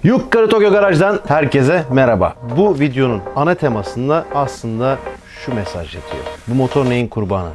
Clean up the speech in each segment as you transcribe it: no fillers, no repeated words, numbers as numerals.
Yukarı Tokyo Garaj'dan herkese merhaba. Bu videonun ana temasında aslında şu mesaj yatıyor. Bu motor neyin kurbanı?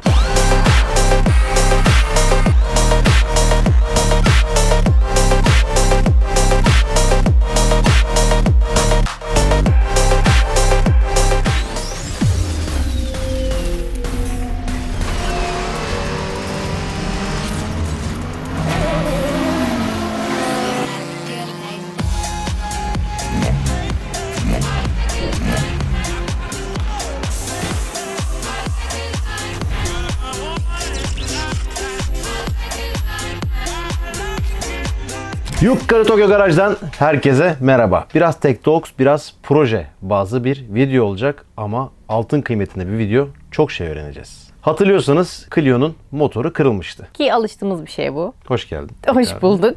Yukarı Tokyo Garaj'dan herkese merhaba. Biraz Tech Talks, biraz proje bazlı bir video olacak ama altın kıymetinde bir video, çok şey öğreneceğiz. Hatırlıyorsanız Clio'nun motoru kırılmıştı. Ki alıştığımız bir şey bu. Hoş geldin. Hoş bulduk.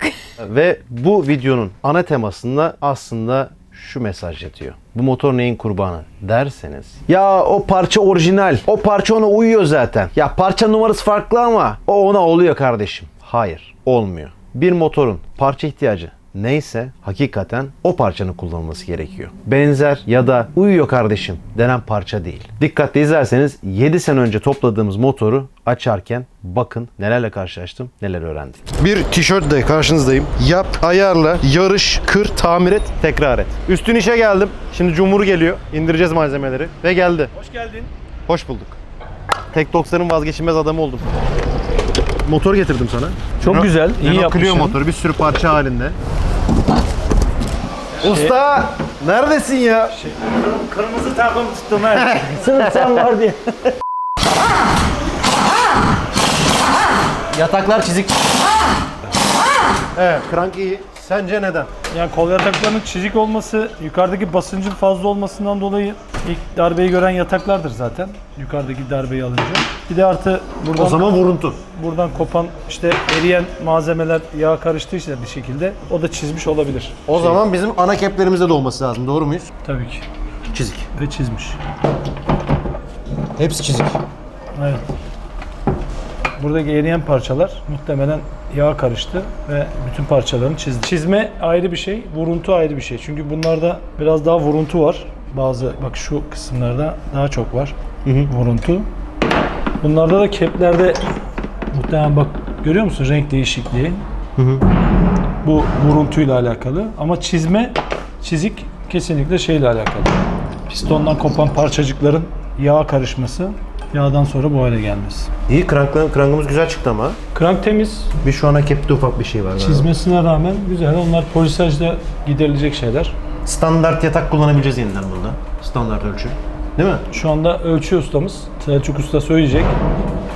Ve bu videonun ana temasında aslında şu mesaj yatıyor. Bu motor neyin kurbanı derseniz. Ya o parça orijinal. O parça ona uyuyor zaten. Ya parça numarası farklı ama o ona oluyor kardeşim. Hayır, olmuyor. Bir motorun parça ihtiyacı neyse hakikaten o parçanın kullanılması gerekiyor. Benzer ya da uyuyor kardeşim denen parça değil. Dikkatli izlerseniz 7 sene önce topladığımız motoru açarken bakın nelerle karşılaştım, neler öğrendim. Bir tişörtle karşınızdayım. Yap, ayarla, yarış, kır, tamir et, tekrar et. Üstün işe geldim. Şimdi Cumhur geliyor. İndireceğiz malzemeleri. Ve geldi. Hoş geldin. Hoş bulduk. Tech Talks'ların vazgeçilmez adamı oldum. Motor getirdim sana. Çok güzel, iyi Clio yapmışsın. motoru bir sürü parça halinde. Usta neredesin ya? Kırmızı takım tuttum ha. Sınıf sen var diye. Yataklar çizik. Evet, crank iyi. Sence neden? Yani kol yataklarının çizik olması, yukarıdaki basıncın fazla olmasından dolayı ilk darbeyi gören yataklardır zaten. Yukarıdaki darbeyi alınca. Bir de artı buradan, O zaman vuruntu. buradan kopan işte eriyen malzemeler yağ karıştıysa bir şekilde o da çizmiş olabilir. O zaman bizim ana keplerimizde de olması lazım. Doğru muyuz? Tabii ki. Çizik. Ve çizmiş. Hepsi çizik. Evet. Buradaki eriyen parçalar muhtemelen yağ karıştı ve bütün parçalarını çizdi. Çizme ayrı bir şey, vuruntu ayrı bir şey. Çünkü bunlarda biraz daha vuruntu var. Bazı bak şu kısımlarda daha çok var vuruntu. Bunlarda da keplerde muhtemelen bak görüyor musun renk değişikliği? Bu vuruntuyla alakalı ama çizik kesinlikle şeyle alakalı. Pistondan kopan parçacıkların yağ karışması. Yağdan sonra bu hale gelmesi. İyi, krankımız güzel çıktı ama. Krank temiz. Bir şu ana kepte ufak bir şey var. Çizmesine rağmen güzel. Onlar polisajda giderilecek şeyler. Standart yatak kullanabileceğiz yeniden bunda. Standart ölçü. Değil mi? Şu anda ölçü ustamız. Selçuk Usta söyleyecek.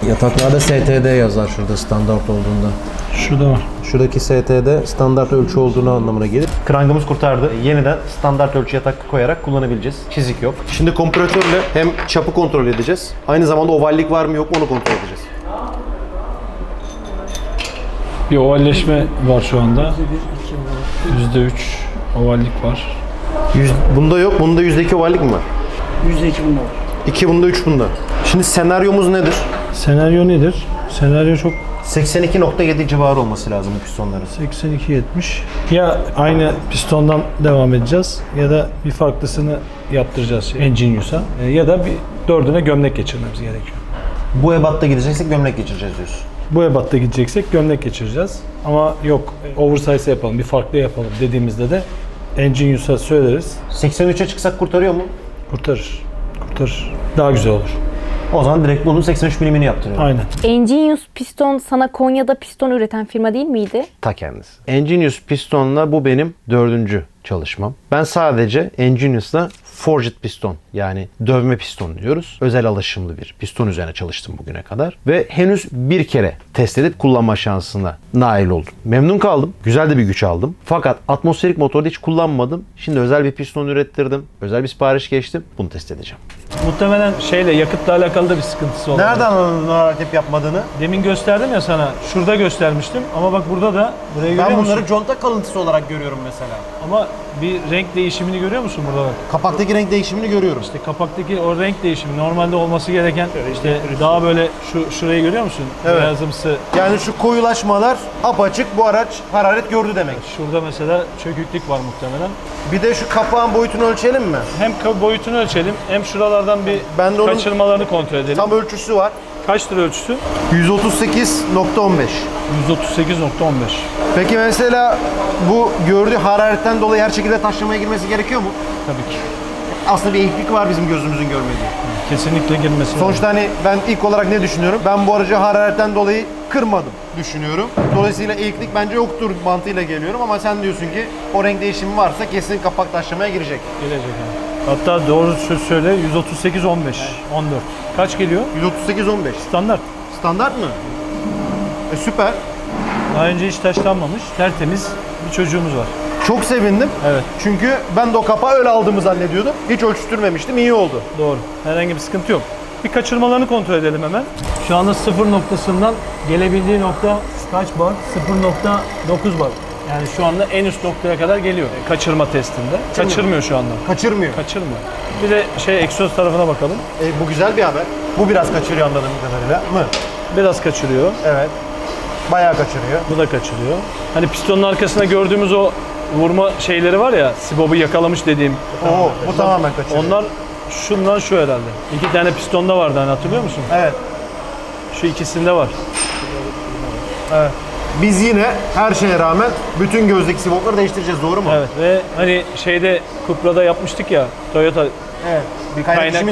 Yataklarda STD yazar şurada standart olduğunda. Şurada var. Şuradaki ST'de standart ölçü olduğunu anlamına gelir. Krangımız kurtardı. Yeniden standart ölçü yatak koyarak kullanabileceğiz. Çizik yok. Şimdi kompresörle hem çapı kontrol edeceğiz. Aynı zamanda ovallik var mı yok mu onu kontrol edeceğiz. Bir ovalleşme var şu anda. %3 ovallik var. Bunda yok. Bunda %2 ovallik mi var? %2 bunda var. 2 bunda 3 bunda. Şimdi senaryomuz nedir? Senaryo nedir? Senaryo çok 82.7 civarı olması lazım bu pistonların. 82-70. Ya aynı pistondan devam edeceğiz ya da bir farklısını yaptıracağız Engine-Use'a ya da bir dördüne gömlek geçirmemiz gerekiyor. Bu ebatta gideceksek gömlek geçireceğiz diyorsun. Bu ebatta gideceksek gömlek geçireceğiz. Ama yok oversize yapalım, bir farklı yapalım dediğimizde de Engine-Use'a söyleriz. 83'e çıksak kurtarıyor mu? Kurtarır. Kurtarır. Daha güzel olur. O zaman direkt bunun 83 milimini yaptırıyorum. Aynen. Engine-Use Piston sana Konya'da piston üreten firma değil miydi? Ta kendisi. Engine-Use pistonla bu benim 4. çalışmam. Ben sadece Engine-Use'la forged piston yani dövme piston diyoruz. Özel alışımlı bir piston üzerine çalıştım bugüne kadar. Ve henüz bir kere test edip kullanma şansına nail oldum. Memnun kaldım. Güzel de bir güç aldım. Fakat atmosferik motorda hiç kullanmadım. Şimdi özel bir piston ürettirdim. Özel bir sipariş geçtim. Bunu test edeceğim. Muhtemelen yakıtla alakalı da bir sıkıntısı oldu. Nereden anladın hareket yapmadığını? Demin gösterdim ya sana. Şurada göstermiştim ama bak burada da burayı görüyor musun? conta kalıntısı olarak görüyorum mesela. Ama bir renk değişimini görüyor musun burada bak? Kapaktaki kapaktaki renk değişimini görüyorum. İşte kapaktaki o renk değişimi normalde olması gereken işte daha böyle şurayı görüyor musun? Evet. Beyazımsı. Yani şu koyulaşmalar apaçık, bu araç hararet gördü demek. Şurada mesela çöküklük var muhtemelen. Bir de şu kapağın boyutunu ölçelim mi? Hem boyutunu ölçelim hem şuralardan bir Ben de onun kaçırmalarını kontrol edelim. tam ölçüsü var. Kaçtır ölçüsü? 138.15. 138.15. Peki mesela bu gördüğü hararetten dolayı her şekilde taşlamaya girmesi gerekiyor mu? Tabii ki. Aslında bir eğiklik var bizim gözümüzün görmediği. Kesinlikle girmesi lazım. Sonuçta hani ben ilk olarak ne düşünüyorum? Ben bu aracı hararetten dolayı kırmadım düşünüyorum. Dolayısıyla eğiklik bence yoktur mantığıyla geliyorum ama sen diyorsun ki o renk değişimi varsa kesin kapak taşlamaya girecek. Gelecek yani. Hatta doğru söz söyle 138.15. 14. Kaç geliyor? 138.15. Standart. Standart mı? Süper. Daha önce hiç taşlanmamış, tertemiz bir çocuğumuz var. Çok sevindim. Evet. Çünkü ben de o kapağı öyle aldığımı zannediyordum. Hiç ölçtürmemiştim. İyi oldu. Doğru. Herhangi bir sıkıntı yok. Bir kaçırmalarını kontrol edelim hemen. Şu anda 0 noktasından gelebildiği nokta kaç bar? 0.9 bar. Yani şu anda en üst noktaya kadar geliyor kaçırma testinde. Kaçırmıyor şu anda. Kaçırmıyor. Kaçırmıyor. Bir de egzoz tarafına bakalım. Bu güzel bir haber. Bu biraz kaçırıyor anladığım kadarıyla. Mı? Biraz kaçırıyor. Evet. Bayağı kaçırıyor. Bu da kaçırıyor. Hani pistonun arkasında gördüğümüz o vurma şeyleri var ya, sibob'u yakalamış dediğim. Oo, bu tamamen kaçırıyor. Onlar şundan şu herhalde. 2 tane pistonda vardı hani hatırlıyor musun? Evet. Şu ikisinde var. Evet. Biz yine her şeye rağmen bütün gözdeki sibopları değiştireceğiz, doğru mu? Evet ve hani şeyde Cupra'da yapmıştık ya, Toyota Evet. Bir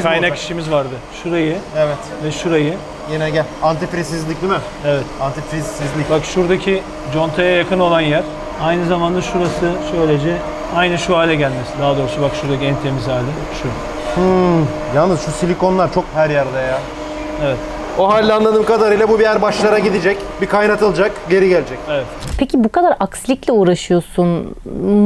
kaynak işimiz vardı. Şurayı Evet. ve şurayı. Yine gel. Antifrizsizlik değil mi? Evet. Antifrizsizlik. Bak şuradaki contaya yakın olan yer. Aynı zamanda şurası şöylece aynı şu hale gelmesi. Daha doğrusu bak şuradaki en temiz hali şu. Yalnız şu silikonlar çok her yerde ya. Evet. O halde anladığım kadarıyla bu bir yer başlara gidecek, bir kaynatılacak, geri gelecek. Evet. Peki bu kadar aksilikle uğraşıyorsun.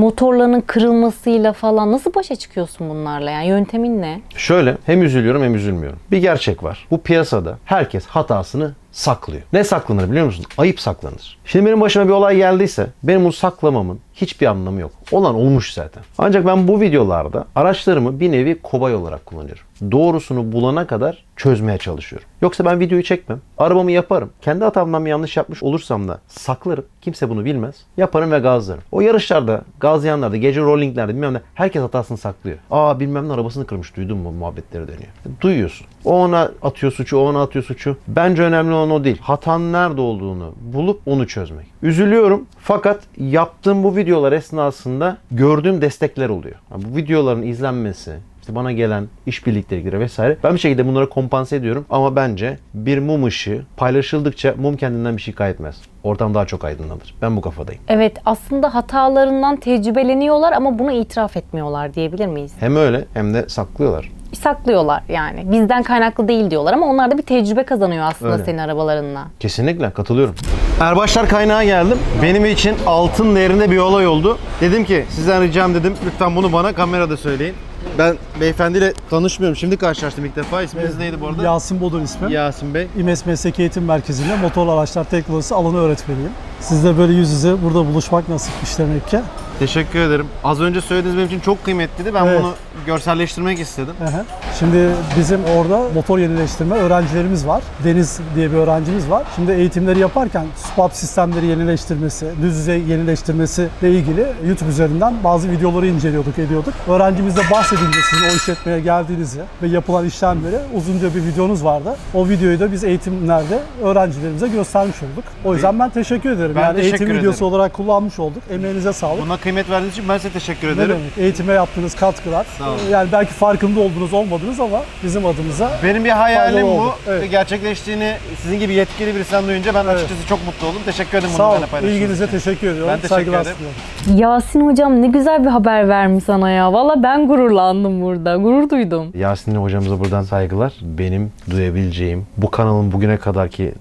Motorların kırılmasıyla falan nasıl başa çıkıyorsun bunlarla? Yani yöntemin ne? Şöyle, hem üzülüyorum hem üzülmüyorum. Bir gerçek var. Bu piyasada herkes hatasını saklıyor. Ne saklanır biliyor musun? Ayıp saklanır. Şimdi benim başıma bir olay geldiyse benim bunu saklamamın hiçbir anlamı yok. Olan olmuş zaten. Ancak ben bu videolarda araçlarımı bir nevi kobay olarak kullanıyorum. Doğrusunu bulana kadar çözmeye çalışıyorum. Yoksa ben videoyu çekmem. Arabamı yaparım. Kendi hatamdan bir yanlış yapmış olursam da saklarım. Kimse bunu bilmez. Yaparım ve gazlarım. O yarışlarda, gazlayanlarda, gece rollinglerde bilmem ne herkes hatasını saklıyor. Aa bilmem ne arabasını kırmış duydun mu muhabbetleri dönüyor. Duyuyorsun. O ona atıyor suçu, o ona atıyor suçu. Bence önemli olan o değil. Hatanın nerede olduğunu bulup onu çözmek. Üzülüyorum fakat yaptığım bu videolar esnasında gördüğüm destekler oluyor. Yani bu videoların izlenmesi, İşte bana gelen işbirlikleri vesaire. Ben bir şekilde bunlara kompanse ediyorum. Ama bence bir mum ışığı paylaşıldıkça mum kendinden bir şey kaybetmez. Ortam daha çok aydınlanır. Ben bu kafadayım. Evet, aslında hatalarından tecrübeleniyorlar ama bunu itiraf etmiyorlar diyebilir miyiz? Hem öyle hem de saklıyorlar. Saklıyorlar yani. Bizden kaynaklı değil diyorlar ama onlar da bir tecrübe kazanıyor aslında Öyle. senin arabalarınla. Kesinlikle katılıyorum. Erbaşlar kaynağa geldim. Benim için altın değerinde bir olay oldu. Dedim ki sizden ricam dedim lütfen bunu bana kamerada söyleyin. Ben beyefendiyle tanışmıyorum. Şimdi karşılaştım ilk defa. İsminiz neydi bu arada? Yasin Bodur ismim. Yasin Bey. İMES Mesleki Eğitim Merkezi'nde motorlu araçlar teknolojisi alanı öğretmeniyim. Sizle böyle yüz yüze burada buluşmak nasipmiş demek ki. Teşekkür ederim. Az önce söylediğiniz benim için çok kıymetliydi. Ben Evet. bunu görselleştirmek istedim. Hı hı. Şimdi bizim orada motor yenileştirme öğrencilerimiz var. Deniz diye bir öğrencimiz var. Şimdi eğitimleri yaparken SPAP sistemleri yenileştirmesi, düz yüzey yenileştirmesi ile ilgili YouTube üzerinden bazı videoları inceliyorduk, ediyorduk. Öğrencimizle bahsedince sizin o işletmeye geldiğinizi ve yapılan işlemleri uzunca bir videonuz vardı. O videoyu da biz eğitimlerde öğrencilerimize göstermiş olduk. O yüzden ben teşekkür ederim. Ben yani teşekkür eğitim videosu ederim. olarak kullanmış olduk. Emeğinize sağlık. Buna kıymet verdiğiniz için ben size teşekkür Ne ederim. demek? Eğitime yaptığınız katkılar. Sağ olun. Yani belki farkında oldunuz olmadınız ama bizim adımıza Benim bir hayalim Faydalı bu. oldu. Evet. Gerçekleştiğini sizin gibi yetkili birisinden duyunca ben açıkçası çok mutlu oldum. Teşekkür ederim bunu sağ olun. benimle paylaştığınız İlginize için. teşekkür ediyorum. Ben teşekkür Saygılar ederim. sunuyorum. Yasin hocam ne güzel bir haber vermiş sana ya. Valla ben gururlandım burada. Gurur duydum. Yasin hocamıza buradan saygılar. Benim duyabileceğim, bu kanalın bugüne kadarki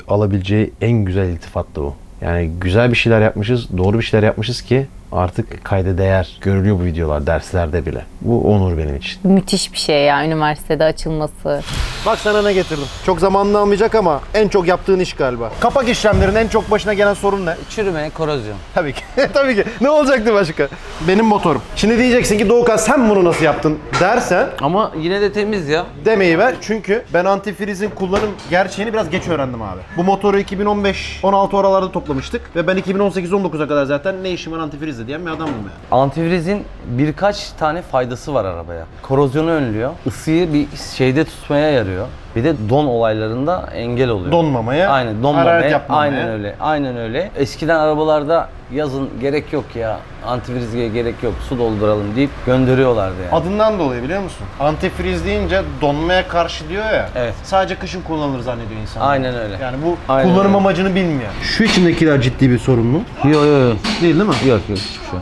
alabileceği en güzel iltifat da bu. Yani güzel bir şeyler yapmışız, doğru bir şeyler yapmışız ki artık kayda değer görülüyor bu videolar derslerde bile. Bu onur benim için. Müthiş bir şey ya üniversitede açılması. Bak sana ne getirdim. Çok zamanını almayacak ama en çok yaptığın iş galiba. Kapak işlemlerinin en çok başına gelen sorun ne? Çürüme, korozyon. Tabii ki. Tabii ki. Ne olacaktı başka? Benim motorum. Şimdi diyeceksin ki Doğukan sen bunu nasıl yaptın dersen Ama yine de temiz ya. demeyi ver. Çünkü ben antifrizin kullanım gerçeğini biraz geç öğrendim abi. Bu motoru 2015-16 oralarda toplamıştık ve ben 2018-19'a kadar zaten ne işim var antifrizle diyen bir adamım yani. Antifrizin birkaç tane faydası var arabaya. Korozyonu önlüyor, ısıyı bir şeyde tutmaya yarıyor. Bir de don olaylarında engel oluyor. Donmamaya, Aynen, hararet donmamaya. yapmamaya. Aynen öyle. Aynen öyle. Eskiden arabalarda yazın gerek yok ya, antifrizge gerek yok, su dolduralım deyip gönderiyorlardı yani. Adından dolayı biliyor musun? Antifriz deyince donmaya karşı diyor ya. Evet. Sadece kışın kullanılır zannediyor insanlar. Aynen öyle. Yani bu Aynen kullanım öyle. amacını bilmiyor. Şu içindekiler ciddi bir sorun mu? Yok yok yok. Değil mi? Yok hiçbir şey.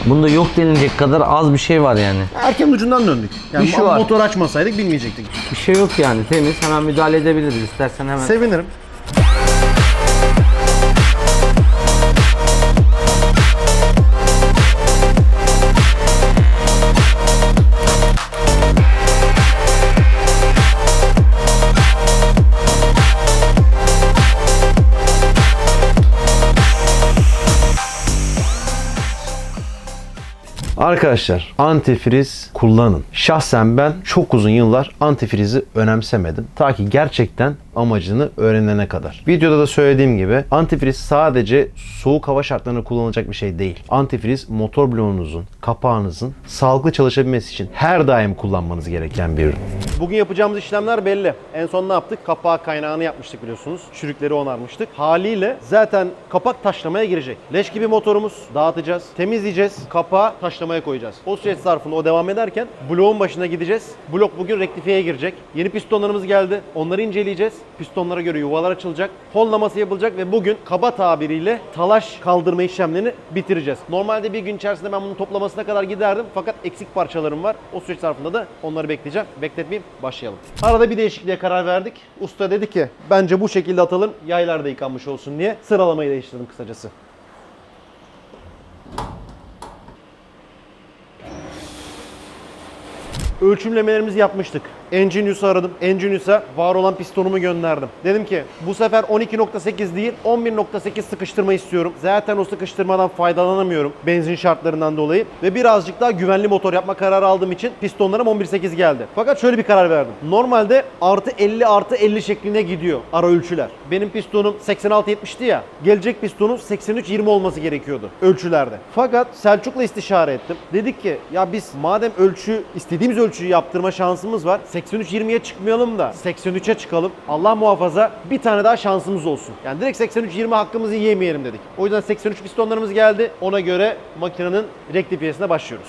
Bunda yok denilecek kadar az bir şey var yani. Erken ucundan döndük. Yani Bir şey var. motor açmasaydık bilmeyecektik. Bir şey yok yani, temiz, hemen müdahale edebiliriz istersen hemen. Sevinirim. Arkadaşlar antifriz kullanın. Şahsen ben çok uzun yıllar antifrizi önemsemedim. Ta ki gerçekten amacını öğrenene kadar. Videoda da söylediğim gibi antifriz sadece soğuk hava şartlarında kullanılacak bir şey değil. Antifriz motor bloğunuzun, kapağınızın sağlıklı çalışabilmesi için her daim kullanmanız gereken bir ürün. Bugün yapacağımız işlemler belli. En son ne yaptık? Kapağı kaynağını yapmıştık biliyorsunuz. Çürükleri onarmıştık. Haliyle zaten kapak taşlamaya girecek. Leş gibi motorumuz dağıtacağız, temizleyeceğiz, kapağı taşlamaya koyacağız. O süreç zarfında o devam ederken bloğun başına gideceğiz. Blok bugün rektifiyeye girecek. Yeni pistonlarımız geldi. Onları inceleyeceğiz. Pistonlara göre yuvalar açılacak. Honlaması yapılacak ve bugün kaba tabiriyle talaş kaldırma işlemlerini bitireceğiz. Normalde bir gün içerisinde ben bunun toplamasına kadar giderdim. Fakat eksik parçalarım var. O süreç zarfında da onları bekleyeceğim. Bekletmeyeyim. Başlayalım. Arada bir değişikliğe karar verdik. Usta dedi ki bence bu şekilde atalım. Yaylar da yıkanmış olsun diye. Sıralamayı değiştirdim kısacası. Ölçümlemelerimizi yapmıştık. Enginius'u aradım. Enginius'a var olan pistonumu gönderdim. Dedim ki bu sefer 12.8 değil 11.8 sıkıştırma istiyorum. Zaten o sıkıştırmadan faydalanamıyorum benzin şartlarından dolayı. Ve birazcık daha güvenli motor yapma kararı aldığım için pistonlarım 11.8 geldi. Fakat şöyle bir karar verdim. Normalde artı 50 artı 50 şeklinde gidiyor ara ölçüler. Benim pistonum 86-70'ti ya. Gelecek pistonum 83-20 olması gerekiyordu ölçülerde. Fakat Selçuk'la istişare ettim. Dedik ki ya biz madem istediğimiz ölçüyü yaptırma şansımız var. 83-20'ye çıkmayalım da 83'e çıkalım. Allah muhafaza bir tane daha şansımız olsun. Yani direkt 83-20 hakkımızı yemeyelim dedik. O yüzden 83 pistonlarımız geldi. Ona göre makinenin rektifiyesine başlıyoruz.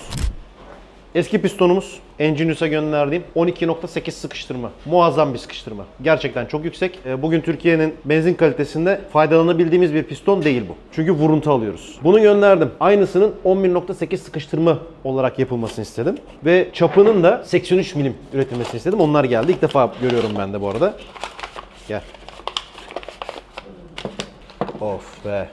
Eski pistonumuz Enginius'a gönderdiğim 12.8 sıkıştırma. Muazzam bir sıkıştırma. Gerçekten çok yüksek. Bugün Türkiye'nin benzin kalitesinde faydalanabildiğimiz bir piston değil bu. Çünkü vuruntu alıyoruz. Bunu gönderdim. Aynısının 11.8 sıkıştırma olarak yapılmasını istedim. Ve çapının da 83 milim üretilmesini istedim. Onlar geldi. İlk defa görüyorum ben de bu arada. Gel. Of be.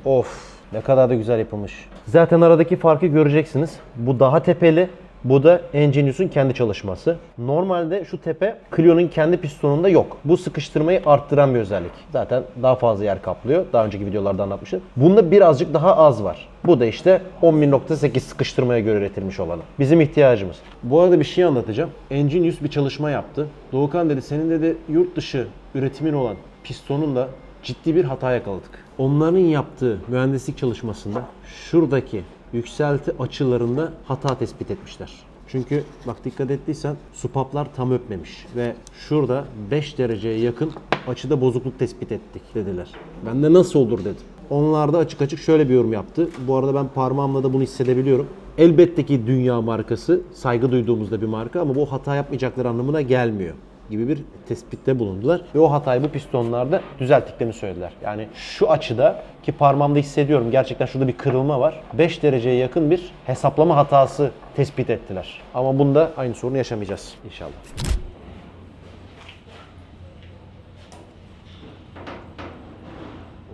Of. Ne kadar da güzel yapılmış. Zaten aradaki farkı göreceksiniz. Bu daha tepeli. Bu da Enginius'un kendi çalışması. Normalde şu tepe Clio'nun kendi pistonunda yok. Bu sıkıştırmayı arttıran bir özellik. Zaten daha fazla yer kaplıyor. Daha önceki videolarda anlatmıştım. Bunda birazcık daha az var. Bu da işte 11.8 sıkıştırmaya göre üretilmiş olanı. Bizim ihtiyacımız. Bu arada bir şey anlatacağım. Enginius bir çalışma yaptı. Doğukan dedi senin dedi yurt dışı üretimin olan pistonunla ciddi bir hata yakaladık. Onların yaptığı mühendislik çalışmasında şuradaki yükselti açılarında hata tespit etmişler. Çünkü bak dikkat ettiysen supaplar tam öpmemiş ve şurada 5 dereceye yakın açıda bozukluk tespit ettik dediler. Ben de nasıl olur dedim. Onlar da açık açık şöyle bir yorum yaptı. Bu arada ben parmağımla da bunu hissedebiliyorum. Elbette ki dünya markası, saygı duyduğumuzda bir marka ama bu hata yapmayacakları anlamına gelmiyor gibi bir tespitte bulundular. Ve o hatayı bu pistonlarda düzelttiklerini söylediler. Yani şu açıda ki parmağımda hissediyorum gerçekten şurada bir kırılma var. 5 dereceye yakın bir hesaplama hatası tespit ettiler. Ama bunda aynı sorunu yaşamayacağız inşallah.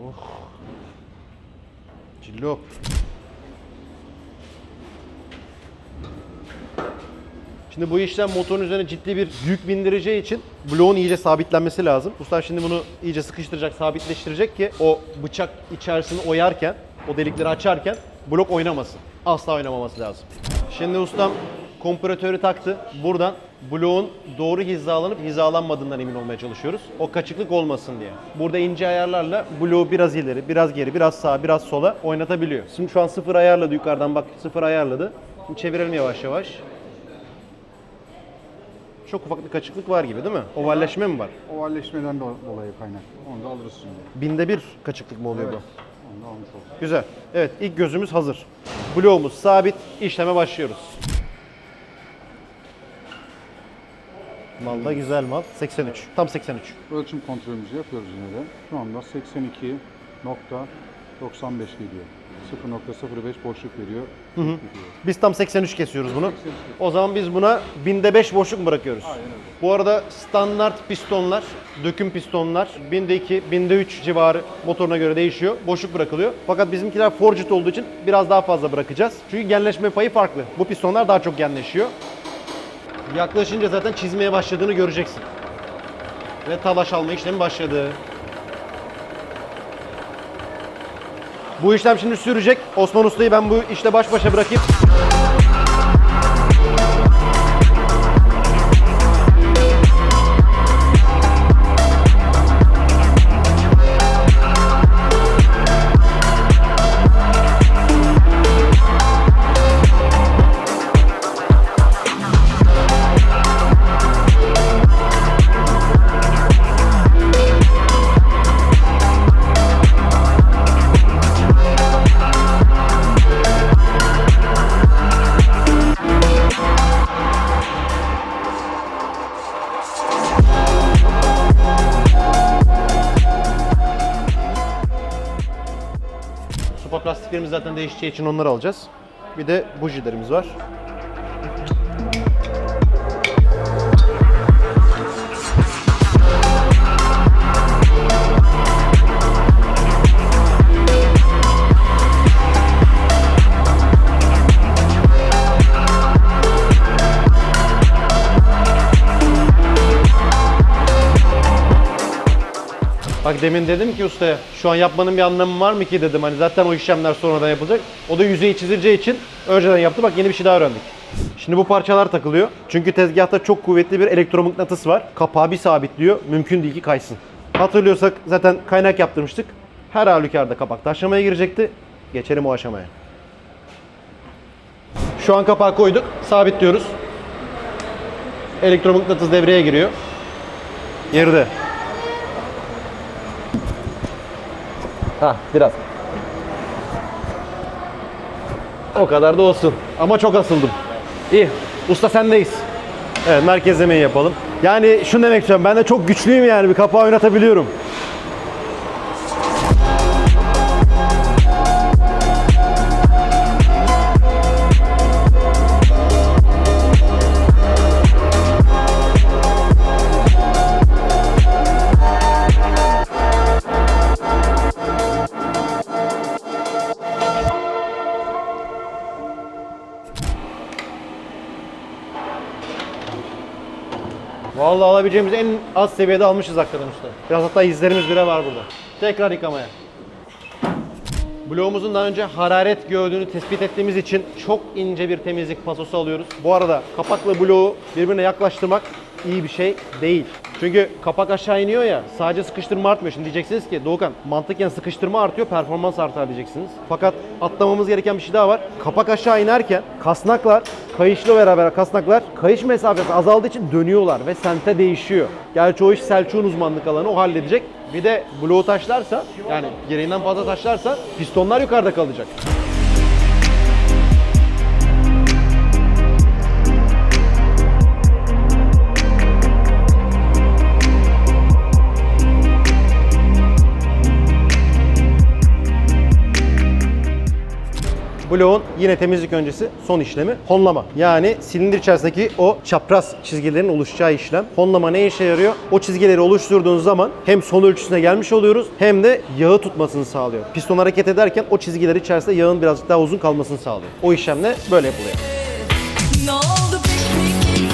Oh. Cillop. Şimdi bu işlem motorun üzerine ciddi bir yük bindireceği için bloğun iyice sabitlenmesi lazım. Usta şimdi bunu iyice sıkıştıracak, sabitleştirecek ki o bıçak içerisini oyarken, o delikleri açarken blok oynamasın. Asla oynamaması lazım. Şimdi ustam kompresörü taktı. Buradan bloğun doğru hizalanıp hizalanmadığından emin olmaya çalışıyoruz. O kaçıklık olmasın diye. Burada ince ayarlarla bloğu biraz ileri, biraz geri, biraz sağa, biraz sola oynatabiliyor. Şimdi şu an 0 ayarladı yukarıdan, bak 0 ayarladı. Şimdi çevirelim yavaş yavaş. Çok ufak bir kaçıklık var gibi değil mi? Ovalleşme mi var? Ovalleşmeden dolayı kaynaklı. Onu da alırız şimdi. Binde bir kaçıklık mı oluyor Evet. bu? Onu da almış olduk. Güzel. Evet, ilk gözümüz hazır. Bloğumuz sabit, işleme başlıyoruz. Mal da güzel mal. 83. Tam 83. Ölçüm kontrolümüzü yapıyoruz yine de. Şu anda 82.95 geliyor. 0.05 boşluk veriyor. Biz tam 83 kesiyoruz bunu. O zaman biz buna binde 5 boşluk mu bırakıyoruz? Aynen öyle. Bu arada standart pistonlar, döküm pistonlar binde 2, binde 3 civarı motoruna göre değişiyor. Boşluk bırakılıyor. Fakat bizimkiler forged olduğu için biraz daha fazla bırakacağız. Çünkü genleşme payı farklı. Bu pistonlar daha çok genleşiyor. Yaklaşınca zaten çizmeye başladığını göreceksin. Ve talaş alma işlemi başladı. Bu işlem şimdi sürecek. Osman Usta'yı ben bu işte baş başa bırakayım. Sopa plastiklerimiz zaten değişeceği için onları alacağız. Bir de bujilerimiz var. Bak demin dedim ki ustaya, şu an yapmanın bir anlamı var mı ki dedim. Hani zaten o işlemler sonradan yapılacak. O da yüzeyi çizileceği için önceden yaptı. Bak yeni bir şey daha öğrendik. Şimdi bu parçalar takılıyor. Çünkü tezgahta çok kuvvetli bir elektromıknatıs var. Kapağı bir sabitliyor. Mümkün değil ki kaysın. Hatırlıyorsak zaten kaynak yaptırmıştık. Her halükarda kapak taşlamaya girecekti. Geçelim o aşamaya. Şu an kapağı koyduk. Sabitliyoruz. Elektromıknatıs devreye giriyor. Geride. Biraz. O kadar da olsun. Ama çok asıldım. İyi. Usta sendeyiz. Evet, merkezlemeyi yapalım. Yani şunu demek istiyorum. Ben de çok güçlüyüm yani. Bir kapağı oynatabiliyorum. Vallahi alabileceğimiz en az seviyede almışız hakikaten usta. Biraz hatta izlerimiz bile var burada. Tekrar yıkamaya. Bloğumuzun daha önce hararet gördüğünü tespit ettiğimiz için çok ince bir temizlik pasosu alıyoruz. Bu arada kapakla bloğu birbirine yaklaştırmak iyi bir şey değil. Çünkü kapak aşağı iniyor ya, sadece sıkıştırma artmıyor. Şimdi diyeceksiniz ki Doğukan, mantıken sıkıştırma artıyor, performans artar diyeceksiniz. Fakat atlamamız gereken bir şey daha var. Kapak aşağı inerken kasnaklar, kayışla beraber kasnaklar kayış mesafesi azaldığı için dönüyorlar ve sente değişiyor. Gerçi o iş Selçuk'un uzmanlık alanı, o halledecek. Bir de bloğu taşlarsa, yani gereğinden fazla taşlarsa pistonlar yukarıda kalacak. Bloğun yine temizlik öncesi son işlemi honlama. Yani silindir içerisindeki o çapraz çizgilerin oluşacağı işlem. Honlama ne işe yarıyor? O çizgileri oluşturduğunuz zaman hem son ölçüsüne gelmiş oluyoruz hem de yağı tutmasını sağlıyor. Piston hareket ederken o çizgiler içerisinde yağın birazcık daha uzun kalmasını sağlıyor. O işlemle böyle yapılıyor. Ne oldu peki?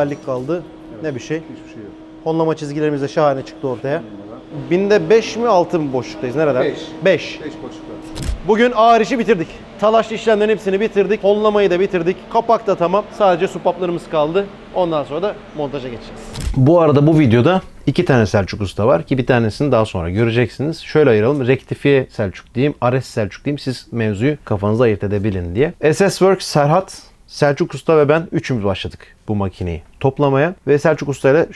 levellik kaldı. Ne bir şey. Hiçbir şey yok. Honlama çizgilerimiz de şahane çıktı ortaya. Binde 5 mi 6 mı boşluktayız? Nereden? 5. 5 boşluklar. Bugün ağır işi bitirdik. Talaşlı işlemlerin hepsini bitirdik. Honlamayı da bitirdik. Kapak da tamam. Sadece supaplarımız kaldı. Ondan sonra da montaja geçeceğiz. Bu arada bu videoda 2 tane Selçuk Usta var ki bir tanesini daha sonra göreceksiniz. Şöyle ayıralım. Rektifiye Selçuk diyeyim, Ares Selçuk diyeyim. Siz mevzuyu kafanızda ayırt edebilin diye. SS Works Serhat, Selçuk Usta ve ben üçümüz başladık bu makineyi toplamaya. Ve Selçuk Usta ile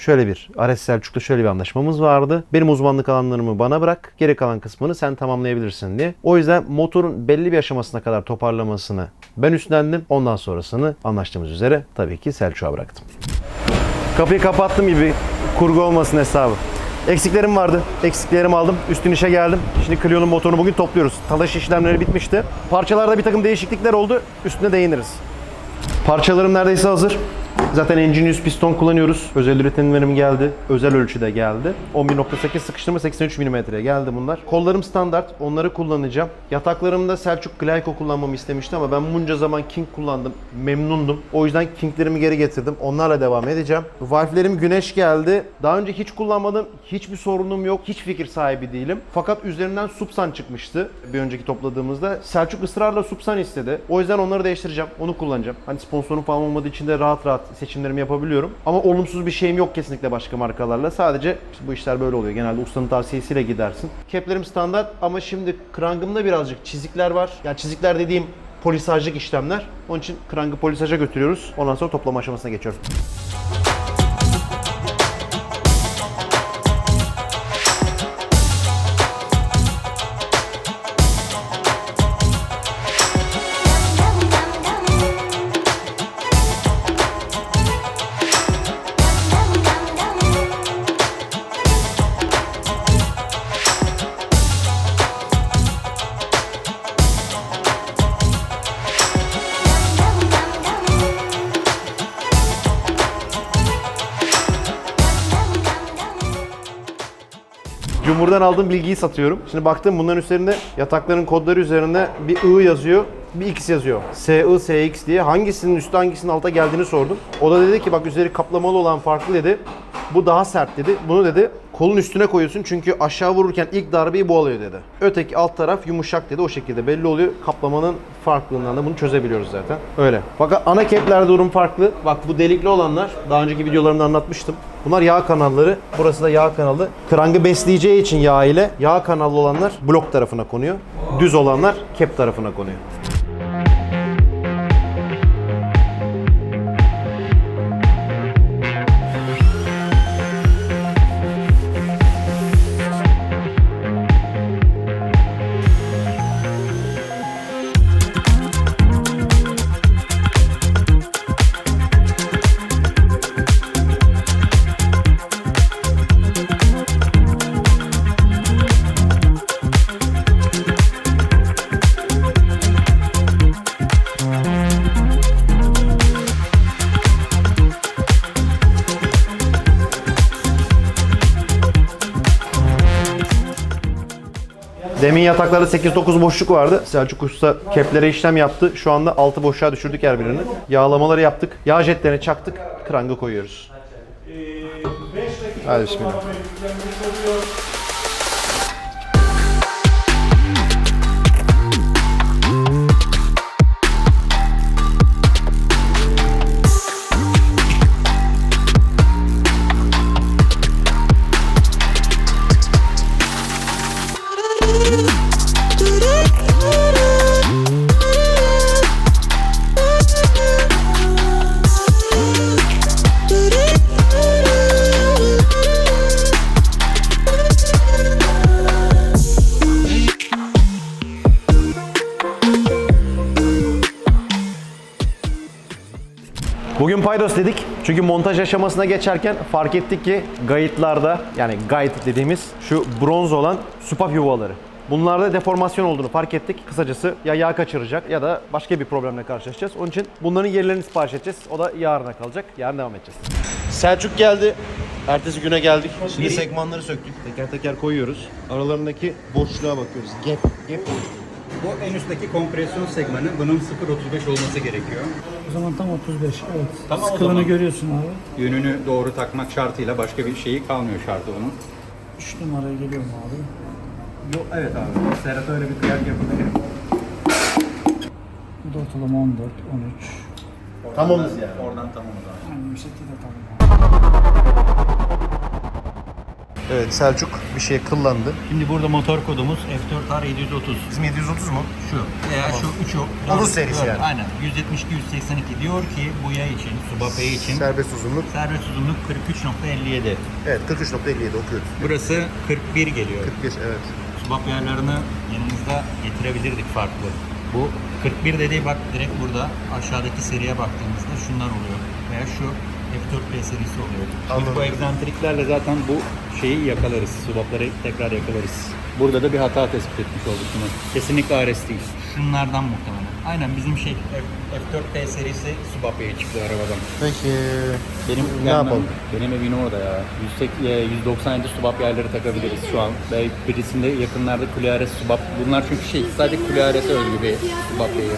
Ares Selçuk'ta şöyle bir anlaşmamız vardı. Benim uzmanlık alanlarımı bana bırak, geri kalan kısmını sen tamamlayabilirsin diye. O yüzden motorun belli bir aşamasına kadar toparlamasını ben üstlendim. Ondan sonrasını anlaştığımız üzere tabii ki Selçuk'a bıraktım. Kapıyı kapattım gibi kurgu olmasın hesabı. Eksiklerim vardı. Eksiklerimi aldım. Üstün işe geldim. Şimdi Clio'nun motorunu bugün topluyoruz. Talaş işlemleri bitmişti. Parçalarda bir takım değişiklikler oldu. Üstüne değiniriz. Parçalarım neredeyse hazır. Zaten engine 100 piston kullanıyoruz. Özel üretimlerim geldi. Özel ölçüde geldi. 11.8 sıkıştırma 83 mm'ye geldi bunlar. Kollarım standart. Onları kullanacağım. Yataklarımda Selçuk Glyco kullanmamı istemişti ama ben bunca zaman King kullandım. Memnundum. O yüzden King'lerimi geri getirdim. Onlarla devam edeceğim. Valve'lerim Güneş geldi. Daha önce hiç kullanmadım. Hiçbir sorunum yok. Hiç fikir sahibi değilim. Fakat üzerinden Supsan çıkmıştı. Bir önceki topladığımızda. Selçuk ısrarla Supsan istedi. O yüzden onları değiştireceğim. Onu kullanacağım. Hani sponsorum falan olmadığı için de rahat rahat seçimlerimi yapabiliyorum. Ama olumsuz bir şeyim yok kesinlikle başka markalarla. Sadece işte bu işler böyle oluyor. Genelde ustanın tavsiyesiyle gidersin. Keplerim standart ama şimdi krangımda birazcık çizikler var. Yani çizikler dediğim polisajlık işlemler. Onun için krangı polisaja götürüyoruz. Ondan sonra toplama aşamasına geçiyoruz. Cumhur'dan aldığım bilgiyi satıyorum. Şimdi baktım bunların üzerinde yatakların kodları üzerinde bir I yazıyor, bir X yazıyor. SI, SX diye hangisinin üstü hangisinin alta geldiğini sordum. O da dedi ki bak üzeri kaplamalı olan farklı dedi. Bu daha sert dedi. Bunu dedi kolun üstüne koyuyorsun çünkü aşağı vururken ilk darbeyi bu alıyor dedi. Öteki alt taraf yumuşak dedi. O şekilde belli oluyor. Kaplamanın farklılığından da bunu çözebiliyoruz zaten. Öyle. Fakat ana keplerde durum farklı. Bak bu delikli olanlar daha önceki videolarımda anlatmıştım. Bunlar yağ kanalları. Burası da yağ kanalı. Krangı besleyeceği için yağ ile yağ kanallı olanlar blok tarafına konuyor. Düz olanlar kep tarafına konuyor. Demin yataklarda 8-9 boşluk vardı. Selçuk Usta keplere işlem yaptı. Şu anda 6 boşluğa düşürdük her birini. Yağlamaları yaptık. Yağ jetlerini çaktık. Krangı koyuyoruz. Hadi bismillah. Bugün paydos dedik çünkü montaj aşamasına geçerken fark ettik ki gayıtlarda yani gayet dediğimiz şu bronz olan supap yuvaları. Bunlarda deformasyon olduğunu fark ettik. Kısacası ya yağ kaçıracak ya da başka bir problemle karşılaşacağız. Onun için bunların yerlerini sipariş edeceğiz. O da yarına kalacak. Yarın devam edeceğiz. Selçuk geldi. Ertesi güne geldik. Şimdi segmanları söktük. Teker teker koyuyoruz. Aralarındaki boşluğa bakıyoruz. Gap. Bu en üstteki kompresyon segmanı. Bunun 0.35 olması gerekiyor. zaman tam 35. Evet. Tamam, o Sıkılığını zaman. görüyorsun abi. Yönünü doğru takmak şartıyla başka bir şeyi kalmıyor şartı onun. 3 numaraya geliyor mu abi? Yok, evet abi. Serhat'a öyle bir kıyak yapabilirim. Bu da ortalama 14, 13. Tamamız yani. Oradan tamamız abi. Yani yüksekte de tamam. Evet, Selçuk bir şeye kıllandı. Şimdi burada motor kodumuz F4R730. Bizim 730 mu? Şu veya şu 3 Onun serisi yani. Aynen. 172-182 diyor ki bu yay için, subap yayı için Serbest uzunluk. serbest uzunluk 43.57. Evet, 43.57 okuyoruz. Burası 41 geliyor. 41, evet. Subap yerlerini yanımızda getirebilirdik farklı. Bu 41 dediği bak direkt burada aşağıdaki seriye baktığımızda şunlar oluyor. Veya şu F4P serisi oluyor. Anladım. Biz bu egzantriklerle zaten bu şeyi yakalarız. Subapları tekrar yakalarız. Burada da bir hata tespit etmiş olduk bunu. Kesinlikle ARS değil. Şunlardan muhtemelen. Aynen bizim şey F4P serisi subap yayı çıktı arabadan. Peki, Benim ne yapalım? Benim evin orada ya. 197 subap yerleri takabiliriz şu an. Ve birisinde yakınlarda Kuliares subap. Bunlar çünkü sadece Kuliares'e özgü bir subap yayı.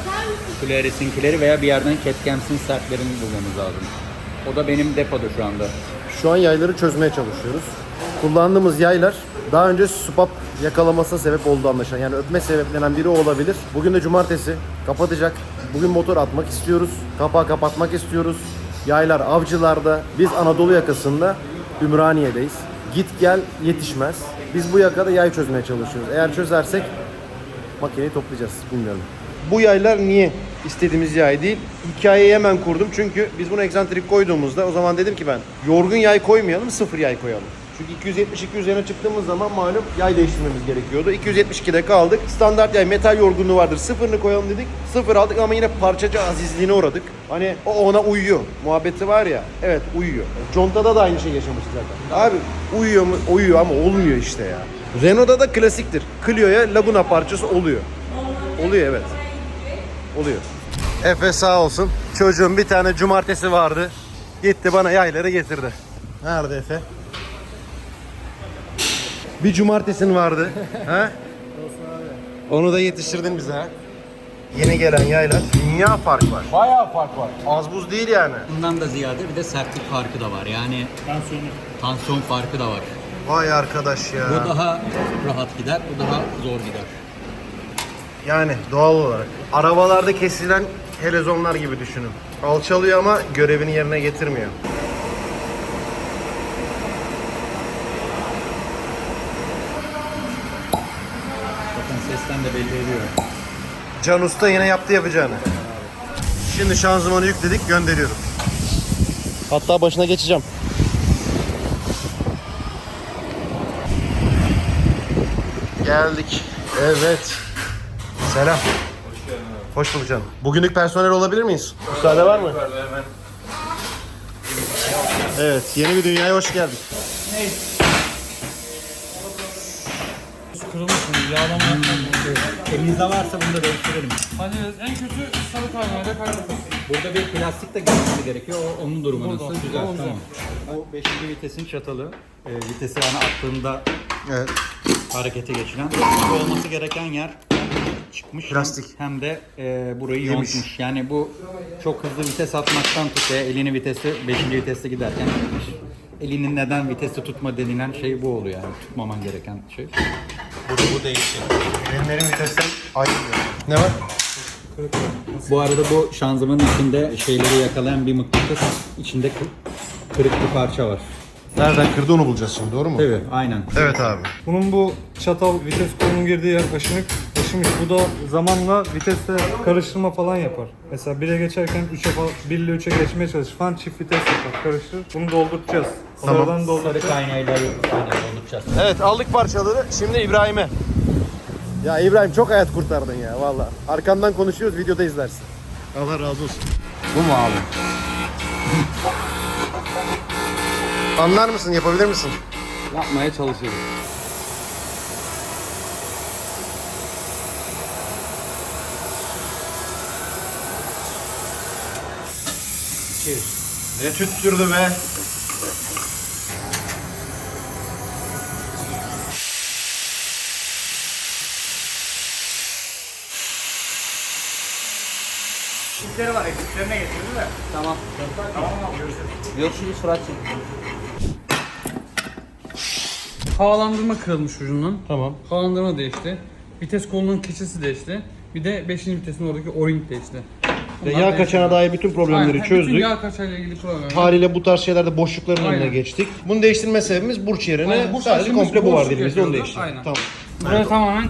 Kuliares'inkileri veya bir yerden Catcams'in sertlerini bulmamız lazım. O da benim depoda şu anda. Şu an yayları çözmeye çalışıyoruz. Kullandığımız yaylar daha önce swap yakalamasına sebep olduğu anlaşılan. Yani öpme sebeplenen biri o olabilir. Bugün de cumartesi kapatacak. Bugün motor atmak istiyoruz. Kapağı kapatmak istiyoruz. Yaylar Avcılar'da. Biz Anadolu yakasında Ümraniye'deyiz. Git gel yetişmez. Biz bu yakada yay çözmeye çalışıyoruz. Eğer çözersek makineyi toplayacağız. Bilmiyorum. Bu yaylar niye istediğimiz yay değil? Hikayeyi hemen kurdum çünkü biz bunu egzantrik koyduğumuzda o zaman dedim ki ben yorgun yay koymayalım, sıfır yay koyalım. Çünkü 272 üzerine çıktığımız zaman malum yay değiştirmemiz gerekiyordu. 272'de kaldık. Standart yay metal yorgunluğu vardır. Sıfırını koyalım dedik. Sıfır aldık ama yine parçacı azizliğine uğradık. Hani o ona uyuyor. Muhabbeti var ya. Evet uyuyor. Contada da aynı şey yaşamıştık zaten. Abi uyuyor mu? Uyuyor ama olmuyor işte ya. Renault'da da klasiktir. Clio'ya Laguna parçası oluyor. Oluyor evet. Oluyor. Efe sağ olsun. Çocuğun bir tane cumartesi vardı. Gitti bana yayları getirdi. Nerede Efe? Bir cumartesin vardı. Ha? Onu da yetiştirdin bize ha. Yeni gelen yaylar. Dünya fark var. Bayağı fark var. Az buz değil yani. Bundan da ziyade bir de sertlik farkı da var. Yani tansiyon farkı da var. Vay arkadaş ya. Bu daha rahat gider, bu daha zor gider. Yani doğal olarak. Arabalarda kesilen helezonlar gibi düşünün. Alçalıyor ama görevini yerine getirmiyor. Bakın sesten de belli ediyor. Can Usta yine yaptı yapacağını. Şimdi şanzımanı yükledik, gönderiyorum. Hatta başına geçeceğim. Geldik. Evet. Selam. Hoş geldin abi. Hoş bulduk canım. Bugünlük personel olabilir miyiz? Müsaade var mı? Hemen. Evet, yeni bir dünyaya hoş geldik. Kırılmış mı? Yağlama yapmak. Elinizde varsa bunu da değiştirelim. Hani en kötü sarı kaynağıyla kaynatın. Burada bir plastik de gelmesi gerekiyor. Onun durumu nasıl? Güzel, olacak. tamam. Bu 5. vitesin çatalı. Vitesi yani attığında Evet. harekete geçiren. Bu olması gereken yer çıkmış. Plastik. Hem de burayı Yemiş. yontmuş. Yani bu çok hızlı vites atmaktan tut veya elini vitesi 5. viteste giderken elinin neden vitesi tutma denilen şey bu oluyor yani. Tutmaman gereken şey. Bu değişik. Elimlerin vitesten ayrılıyor. Ne var? Bu arada bu şanzımanın içinde şeyleri yakalayan bir mıknatıs, içinde kırık bir parça var. Nereden kırdı onu bulacağız şimdi, doğru mu? Evet, aynen. Evet abi. Bunun bu çatal vites kolunun girdiği yer aşınık. Aşınmış. Bu da zamanla viteste karıştırma falan yapar. Mesela 1'e geçerken 3'e falan, 1 ile 3'e geçmeye çalışır falan çift vites yapar. Karıştırır. Bunu dolduracağız. Tamam. Sonradan Sarı dolduracağız. kaynağıyla aynen dolduracağız. Evet, aldık parçaları. Şimdi İbrahim'e. Ya İbrahim çok hayat kurtardın ya valla. Arkandan konuşuyoruz, videoda izlersin. Allah razı olsun. Bu mu abi? Anlar mısın, yapabilir misin? Yapmaya çalışıyoruz. Ne tüttürdü be. eksikleri var. Eksiklerine getirdi de. Tamam. Tamam abi görüşürüz. Görüşürüz Fırat'cığım. Havalandırma kırılmış ucundan. Tamam. Havalandırma değişti. Vites kolunun keçesi değişti. Bir de 5. vitesin oradaki o-ring değişti. Bunlar Yağ değişti. kaçağına dair bütün problemleri Aynen, çözdük. Bütün yağ kaçağıyla ilgili problemler. Haliyle bu tarz şeylerde boşlukların önüne Aynen. geçtik. Bunu değiştirme sebebimiz burç yerine Aynen, bu sadece saçımız komple bu var boşluk dediğimizde onu yapıyordu. değiştirdik. Aynen. Tamam. Burada tamamen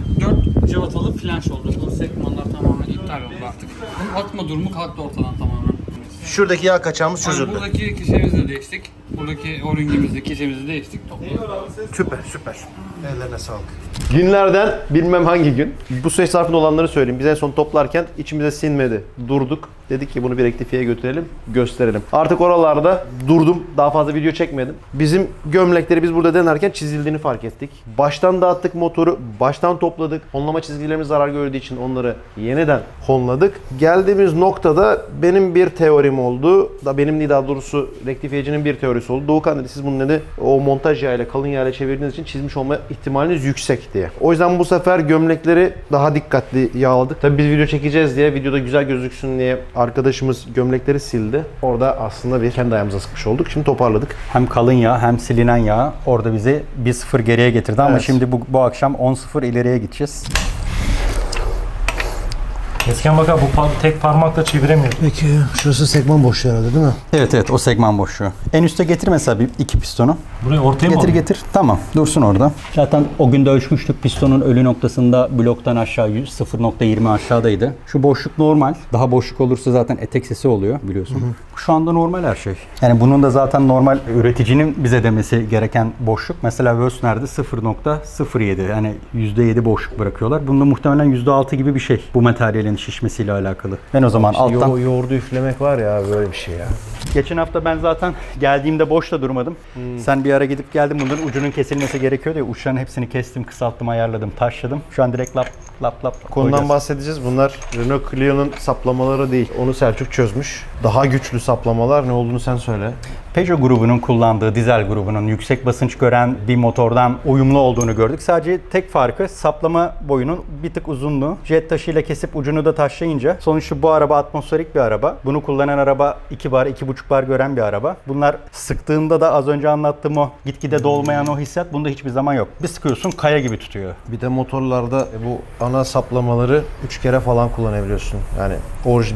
4 cıvatalı flanş oldu. Bu sekmanlar tamamen iptal oldu artık. Bunun atma durumu kalktı ortadan tamamen. Şuradaki yağ kaçağımız Yani çözüldü. buradaki keçemizi de değiştik. Buradaki o-ringimizi, keçemizi de değiştik. Toplu. Süper süper. Ellerine sağlık. Günlerden bilmem hangi gün. Bu süreç zarfında olanları söyleyeyim. Biz en son toplarken içimize sinmedi. Durduk. Dedik ki bunu bir rektifiye götürelim, gösterelim. Artık oralarda durdum. Daha fazla video çekmedim. Bizim gömlekleri biz burada denerken çizildiğini fark ettik. Baştan dağıttık motoru. Baştan topladık. Honlama çizgilerimiz zarar gördüğü için onları yeniden honladık. Geldiğimiz noktada benim bir teorim oldu. Benim değil daha doğrusu rektifiyecinin bir teorisi oldu. Doğukan dedi siz bunu dedi o montaj yağıyla kalın yağıyla çevirdiğiniz için çizmiş olma ihtimaliniz yüksek diye. O yüzden bu sefer gömlekleri daha dikkatli yağladık. Tabii biz video çekeceğiz diye videoda güzel gözüksün diye arkadaşımız gömlekleri sildi. Orada aslında bir kendi ayağımıza sıkmış olduk. Şimdi toparladık. Hem kalın yağ hem silinen yağ orada bizi 1-0 geriye getirdi ama Evet. şimdi bu akşam 10-0 ileriye gideceğiz. Esken bak abi bu tek parmakla çeviremiyor. Peki şurası segman boşluğu herhalde değil mi? Evet o segman boşluğu. En üste getir mesela bir iki pistonu. Burayı ortaya mı Getir alayım? getir. Tamam dursun orada. Zaten o gün de ölçmüştük. Pistonun ölü noktasında bloktan aşağı 0.20 aşağıdaydı. Şu boşluk normal. Daha boşluk olursa zaten etek sesi oluyor biliyorsun. Şu anda normal her şey. Yani bunun da zaten normal üreticinin bize demesi gereken boşluk. Mesela Wössner'de 0.07 yani %7 boşluk bırakıyorlar. Bunda muhtemelen %6 gibi bir şey. Bu materyalin şişmesiyle alakalı. Ben o zaman alttan... Yoğurdu üflemek var ya böyle bir şey ya. Geçen hafta ben zaten geldiğimde boşta durmadım. Sen bir ara gidip geldin bunların ucunun kesilmesi gerekiyordu ya. Uçların hepsini kestim, kısalttım, ayarladım, taşladım. Şu an direkt lap Konudan koyacağız. bahsedeceğiz. Bunlar Renault Clio'nun saplamaları değil. Onu Selçuk çözmüş. Daha güçlü saplamalar ne olduğunu sen söyle. Peugeot grubunun kullandığı dizel grubunun yüksek basınç gören bir motordan uyumlu olduğunu gördük. Sadece tek farkı saplama boyunun bir tık uzunluğu. Jet taşıyla kesip ucunu da taşlayınca sonuçta bu araba atmosferik bir araba. Bunu kullanan araba 2 bar, 2,5 bar gören bir araba. Bunlar sıktığında da az önce anlattığım o gitgide dolmayan o hissiyat bunda hiçbir zaman yok. Bir sıkıyorsun kaya gibi tutuyor. Bir de motorlarda bu ana saplamaları 3 kere falan kullanabiliyorsun. Yani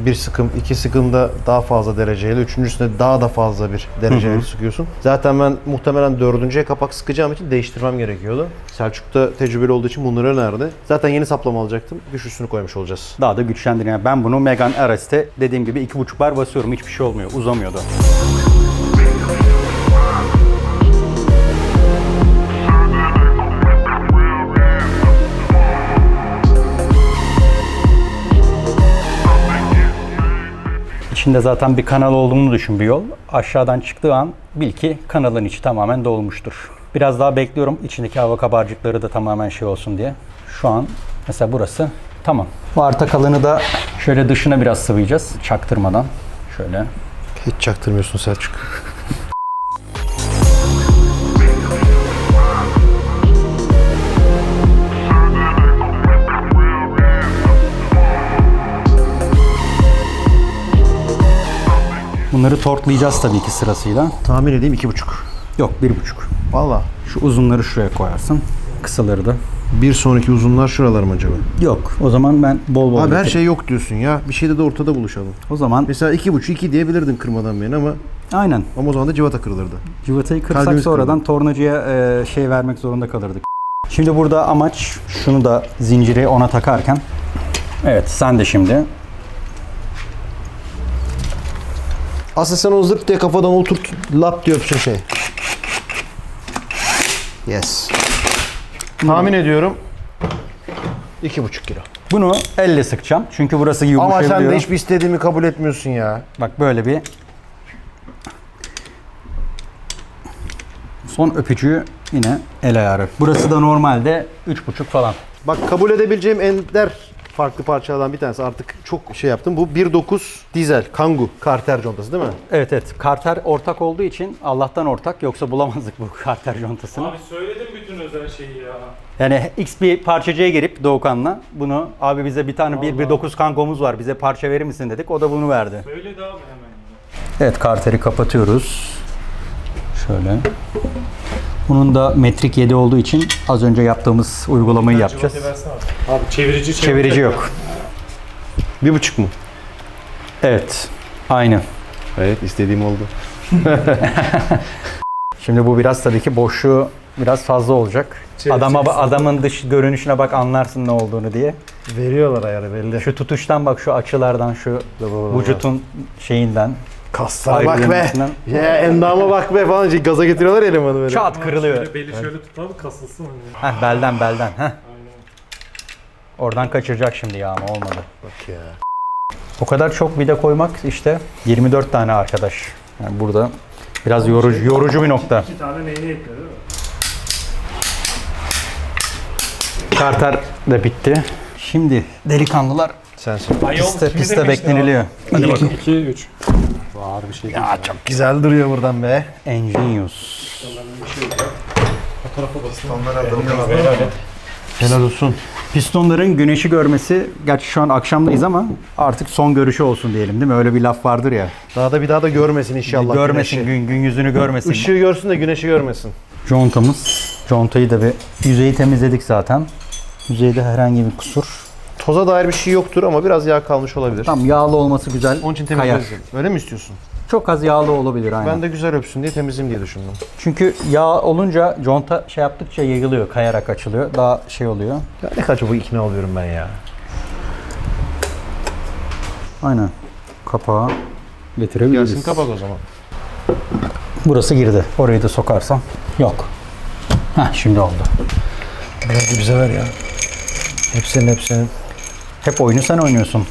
bir sıkım, 2 sıkımda daha fazla dereceyle, üçüncüsünde daha da fazla bir dereceyle sıkıyorsun. Zaten ben muhtemelen 4.'ye kapak sıkacağım için değiştirmem gerekiyordu. Selçuk da tecrübeli olduğu için bunları önerdi. Zaten yeni saplama alacaktım. Güçlüsünü koymuş olacağız. Daha da güçlendiriyor. Yani ben bunu Megane RS'te dediğim gibi 2,5 bar basıyorum. Hiçbir şey olmuyor. Uzamıyordu. İçinde zaten bir kanal olduğunu düşün bir yol. Aşağıdan çıktığı an bil ki kanalın içi tamamen dolmuştur. Biraz daha bekliyorum içindeki hava kabarcıkları da tamamen şey olsun diye. Şu an mesela burası tamam. Bu arta kalanı da şöyle dışına biraz sıvayacağız çaktırmadan. Şöyle. Hiç çaktırmıyorsun Selçuk. Bunları torklayacağız tabii ki sırasıyla. Tahmin edeyim 2.5. Yok 1,5. Valla. Şu uzunları şuraya koyarsın. Kısaları da. Bir sonraki uzunlar şuralar mı acaba? Yok. O zaman ben bol bol Abi her getireyim. şey yok diyorsun ya. Bir şeyde de ortada buluşalım. O zaman Mesela 2.5, 2 diyebilirdin kırmadan beni ama aynen. o zaman da civata kırılırdı. Civatayı kırsak Kalbimiz sonradan kırıldı. tornacıya şey vermek zorunda kalırdık. Şimdi burada amaç şunu da zinciri ona takarken. Evet sen de şimdi. Aslında sen o zırt diye kafadan oturt, lap diye öpsün şey. Yes. Tahmin ediyorum 2.5 kilo. Bunu elle sıkacağım. Çünkü burası Ama yumuşayabiliyor. sen de hiçbir istediğimi kabul etmiyorsun ya. Bak böyle bir son öpücüğü yine el ayarı. Burası da normalde 3,5 falan. Bak kabul edebileceğim ender farklı parçalardan bir tanesi. Artık çok şey yaptım. Bu 1.9 dizel Kangoo Carter contası değil mi? Evet evet. Carter ortak olduğu için Allah'tan ortak. Yoksa bulamazdık bu Carter contasını. Abi söyledim bütün özel şeyi ya. Yani X bir parçacıya girip Doğukan'la bunu abi bize bir tane 1.9 Kango'muz var. Bize parça verir misin dedik. O da bunu verdi. Söyledi abi hemen. Evet, Carter'i kapatıyoruz. Şöyle. Bunun da metrik 7 olduğu için az önce yaptığımız uygulamayı yapacağız. Abi Çevirici yok. 1.5 mu? Evet. Aynı. Evet, istediğim oldu. Şimdi bu biraz tabii ki boşluğu biraz fazla olacak. Adamın dış görünüşüne bak, anlarsın ne olduğunu diye. Veriyorlar ayarı belli. Şu tutuştan bak, şu açılardan, şu vücutun şeyinden. Kaslara bak be. ayrılmasından Ya endama bak be falan. Gaza getiriyorlar elemanı böyle. Çat kırılıyor. Beli şöyle tutalım kasılsın. Heh, belden. Heh. Oradan kaçıracak şimdi ya, ama olmadı. Bak ya. O kadar çok vida koymak işte 24 tane arkadaş. Yani burada biraz yorucu bir nokta. 2 tane neyini ekliyor değil mi? Carter de bitti. Şimdi delikanlılar Sensin. piste bekleniliyor. Hadi bakalım. 2, 3. Ağır bir şey. Ya çok güzel duruyor buradan be. Ingenious. Helal olsun. Pistonların güneşi görmesi, gerçi şu an akşamdayız ama artık son görüşü olsun diyelim, değil mi? Öyle bir laf vardır ya. Daha da görmesin inşallah. Görmesin, güneşi. gün yüzünü görmesin. Işığı görsün de güneşi görmesin. Contamız. Contayı da bir yüzeyi temizledik zaten. Yüzeyde herhangi bir kusur. Toza dair bir şey yoktur ama biraz yağ kalmış olabilir. Tam yağlı olması güzel. Onun için kayar. temizleriz. Öyle mi istiyorsun? Çok az yağlı olabilir aynen. Ben de güzel öpsün diye temizleyeyim diye düşündüm. Çünkü yağ olunca conta şey yaptıkça yayılıyor, kayarak açılıyor. Daha şey oluyor. Ya ne kadar çabuk ikna oluyorum ben ya. Aynen. Kapağı getirebiliriz. Gelsin kapak o zaman. Burası girdi. Orayı da sokarsam. Yok. Heh, şimdi oldu. Biraz bize ver ya. Hepsinin. Hep oyunu sen oynuyorsun.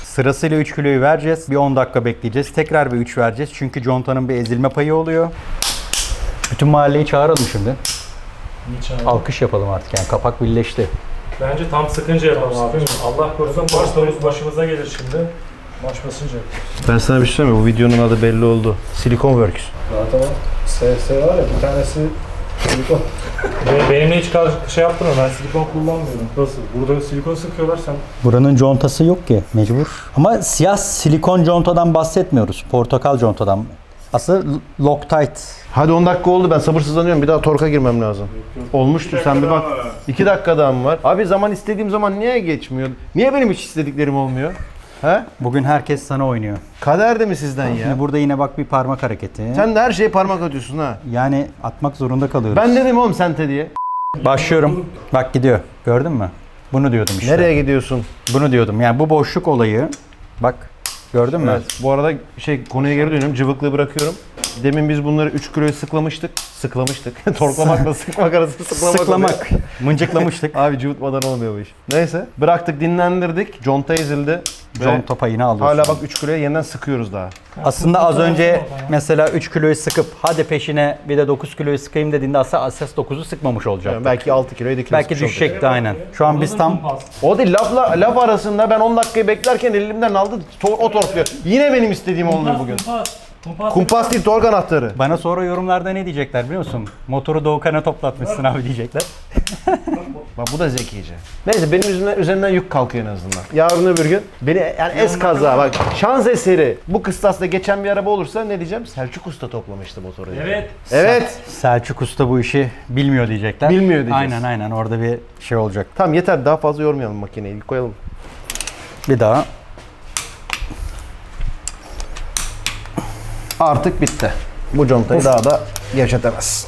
Sırasıyla 3 kiloyu vereceğiz. Bir 10 dakika bekleyeceğiz. Tekrar bir 3 vereceğiz. Çünkü contanın bir ezilme payı oluyor. Bütün mahalleyi çağıralım şimdi. Alkış yapalım artık, yani kapak birleşti. Bence tam sıkınca yapalım abi. Allah korusun başımız başımıza gelir şimdi. Baş basınca. Ben sana bir şey söyleyeyim mi? Bu videonun adı belli oldu. Silicon Works. Zaten SS var ya, bir tanesi silikon. Benimle hiç şey yaptın mı? Ben silikon kullanmıyorum. Nasıl? Burada silikon sıkıyorlar sen. Buranın contası yok ki, mecbur. Ama siyah silikon contadan bahsetmiyoruz. Portakal contadan. Asıl Loctite. Hadi 10 dakika oldu, ben sabırsızlanıyorum. Bir daha torka girmem lazım. Olmuştur, sen bir bak. 2 dakika daha mı var? Abi zaman istediğim zaman niye geçmiyor? Niye benim hiç istediklerim olmuyor? He? Bugün herkes sana oynuyor. Kader de mi sizden ya? Şimdi burada yine bak bir parmak hareketi. Sen de her şeye parmak atıyorsun ha. Yani atmak zorunda kalıyoruz. Ben dedim oğlum sente diye. Başlıyorum. Bak gidiyor. Gördün mü? Bunu diyordum işte. Nereye gidiyorsun? Bunu diyordum. Yani bu boşluk olayı. Bak. Gördün mü? Evet. Bu arada konuya geri dönüyorum. Cıvıklığı bırakıyorum. Demin biz bunları 3 kiloyu sıklamıştık. Torklamakla sıkmak arası Sıklamak. Mıncıklamıştık. Abi cıvıtmadan olmuyor bu iş. Neyse. Bıraktık, dinlendirdik. Conta ezildi. Conta payını alıyorsun. Hala bak 3 kiloya yeniden sıkıyoruz daha. Aslında az önce mesela 3 kiloyu sıkıp hadi peşine bir de 9 kiloyu sıkayım dediğinde aslında asas 9'u sıkmamış olacak. Yani belki 6 kiloya 7 kilo Belki sıkmış düşecekti aynen. Şu an biz tam O değil, laf arasında ben 10 dakikayı beklerken elimden aldı, o torkluyor. Yine benim istediğim olmuyor bugün. Kumpas değil, tork anahtarı. bana sonra yorumlarda ne diyecekler biliyor musun? Motoru Doğukan'a toplatmışsın abi diyecekler. Bak bu da zekice. Neyse benim üzerinden yük kalkıyor en azından. Yarın öbür gün beni yani kaza bak şans eseri bu kıstasla geçen bir araba olursa ne diyeceğim? Selçuk Usta toplamıştı motoru. Evet. Evet. Selçuk Usta bu işi bilmiyor diyecekler. Bilmiyor diyeceğiz. Aynen orada bir şey olacak. Tamam yeter, daha fazla yormayalım makineyi, koyalım. Bir daha. Artık bitti. Bu contayı daha da gevşetemez.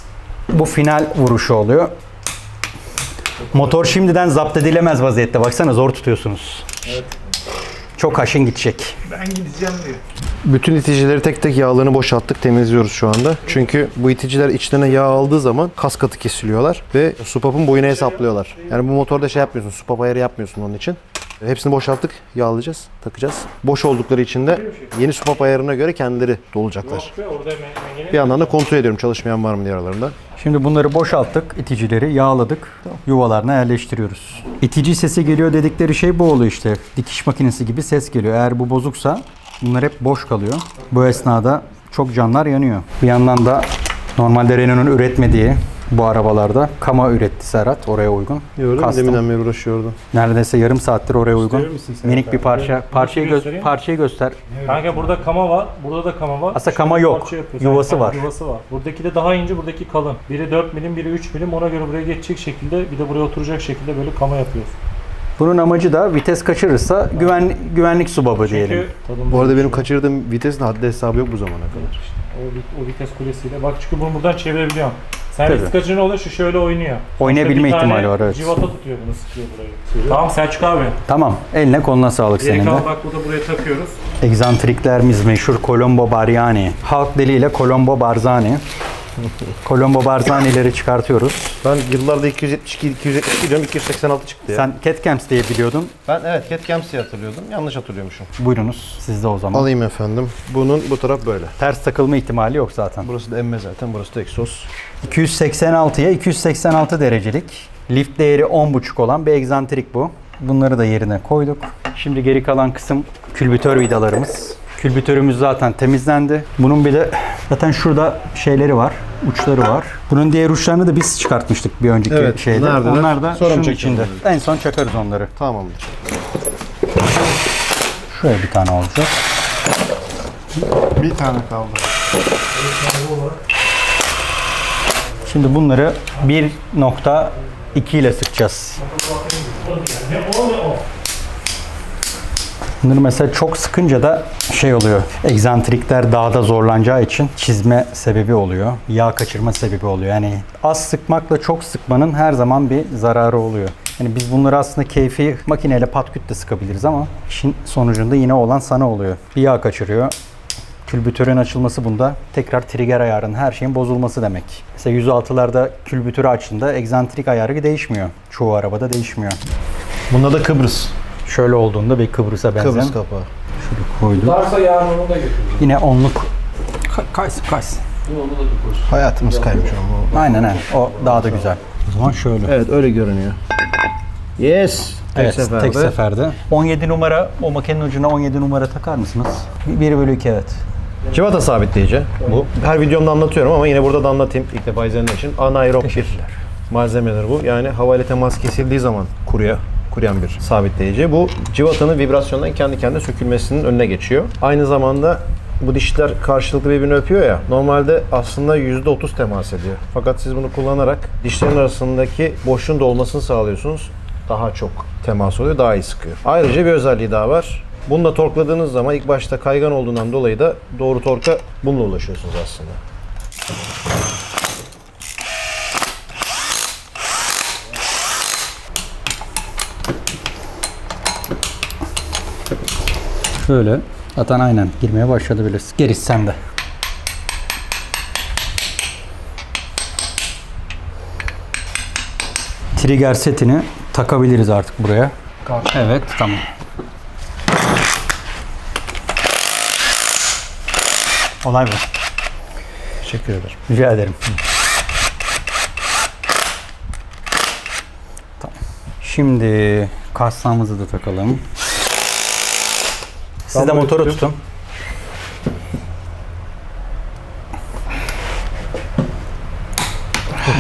Bu final vuruşu oluyor. Motor şimdiden zapt edilemez vaziyette. Baksana zor tutuyorsunuz. Evet. Çok haşin gidecek. Ben gideceğim diyor. Bütün iticileri tek tek yağlarını boşalttık, temizliyoruz şu anda. Çünkü bu iticiler içlerine yağ aldığı zaman kas katı kesiliyorlar ve supapın boyunu hesaplıyorlar. Yani bu motorda şey yapmıyorsun, supap ayarı yapmıyorsun onun için. Hepsini boşalttık, yağlayacağız, takacağız. Boş oldukları için de yeni swap ayarına göre kendileri dolacaklar. Bir yandan da kontrol ediyorum çalışmayan var mı diye aralarında. Şimdi bunları boşalttık, iticileri yağladık, yuvalarına yerleştiriyoruz. İtici sesi geliyor dedikleri şey bu oluyor işte. Dikiş makinesi gibi ses geliyor. Eğer bu bozuksa bunlar hep boş kalıyor. Bu esnada çok canlar yanıyor. Bir yandan da normalde Renault'un üretmediği bu arabalarda kama üretti Serhat oraya uygun. Gördün mü? Deminden beri uğraşıyordu. Neredeyse yarım saattir oraya uygun. misin sen? Minik bir parça. Parçayı göster. Kanka burada kama var, burada da kama var. Aslında kama yok. Yuvası var. Yuvası var. Buradaki de daha ince, buradaki kalın. Biri 4 milim, biri 3 milim. Ona göre buraya geçecek şekilde, bir de buraya oturacak şekilde böyle kama yapıyoruz. Bunun amacı da vites kaçırırsa güvenlik subabı diyelim. Bu arada benim kaçırdığım vitesin haddi hesabı yok bu zamana kadar. O vites kulesiyle. Bak çünkü bunu buradan çevirebiliyorum. Sen Tabii. vites kaçırınca oluyor, şu şöyle oynuyor. Oynayabilme Bir tane ihtimali var, evet. Civata tutuyor bunu, sıkıyor burayı. Tamam Selçuk abi. Tamam. Eline koluna sağlık Geri senin de. kal, bak burada buraya takıyoruz. Egzantriklerimiz meşhur Colombo Bariani. Halk diliyle Colombo Barzani. Colombo Barzani'leri çıkartıyoruz. Ben yıllarda 272 diyorum, 286 çıktı ya. Sen Catcamps diye biliyordun. Ben evet Catcamps diye hatırlıyordum. Yanlış hatırlıyormuşum. Buyurunuz sizde o zaman. Alayım efendim. Bunun bu taraf böyle. Ters takılma ihtimali yok zaten. Burası da emme zaten. Burası da egzoz. 286'ya 286 derecelik. Lift değeri 10.5 olan bir egzantrik bu. Bunları da yerine koyduk. Şimdi geri kalan kısım külbütör vidalarımız. Külbütörümüz zaten temizlendi. Bunun bir de zaten şurada şeyleri var, uçları var. Bunun diğer uçlarını da biz çıkartmıştık bir önceki Evet, şeyde. neredeler? Onlar da Sonra mı şunun çekeceğiz içinde. En son çakarız onları. Tamamdır. Şöyle bir tane olacak. Bir tane kaldı. Şimdi bunları 1.2 ile sıkacağız. Bunları mesela çok sıkınca da şey oluyor. Egzantrikler daha da zorlanacağı için çizme sebebi oluyor. Yağ kaçırma sebebi oluyor. Yani az sıkmakla çok sıkmanın her zaman bir zararı oluyor. Yani biz bunları aslında keyfi makineyle patküt de sıkabiliriz ama işin sonucunda yine olan sana oluyor. Bir yağ kaçırıyor. Külbütörün açılması bunda tekrar trigger ayarının her şeyin bozulması demek. Mesela 106'larda külbütörü açtığında egzantrik ayarı değişmiyor. Çoğu arabada değişmiyor. Bunda da Kıbrıs. Şöyle olduğunda bir Kıbrıs'a benzeyen. Kıbrıs kapağı. Şöyle koyduk. Varsa yarın onu da götürürüz. Yine onluk. Kaysın. Hayatımız kaymış ama. Aynen. O daha da güzel. O zaman şöyle. Evet öyle görünüyor. Yes. Tek seferde. 17 numara, o makinenin ucuna 17 numara takar mısınız? 1/2 evet. Civata sabitleyici bu. Her videomda anlatıyorum ama yine burada da anlatayım. İlk defa izleyenler için. Anaerob bir malzemedir bu. Yani havayla temas kesildiği zaman kuruyan bir sabitleyici. Bu civatanın vibrasyondan kendi kendine sökülmesinin önüne geçiyor. Aynı zamanda bu dişler karşılıklı birbirini öpüyor ya. Normalde aslında %30 temas ediyor. Fakat siz bunu kullanarak dişlerin arasındaki boşluğun dolmasını sağlıyorsunuz. Daha çok temas oluyor, daha iyi sıkıyor. Ayrıca bir özelliği daha var. Bunu da torkladığınız zaman ilk başta kaygan olduğundan dolayı da doğru torka bununla ulaşıyorsunuz aslında. Şöyle. Zaten aynen girmeye başladı bile. Gerisi sende. Trigger setini takabiliriz artık buraya. Evet, tamam. Olay bu. Teşekkür ederim. Rica ederim. Tamam. Şimdi kasnağımızı da takalım. Siz de motoru tutun.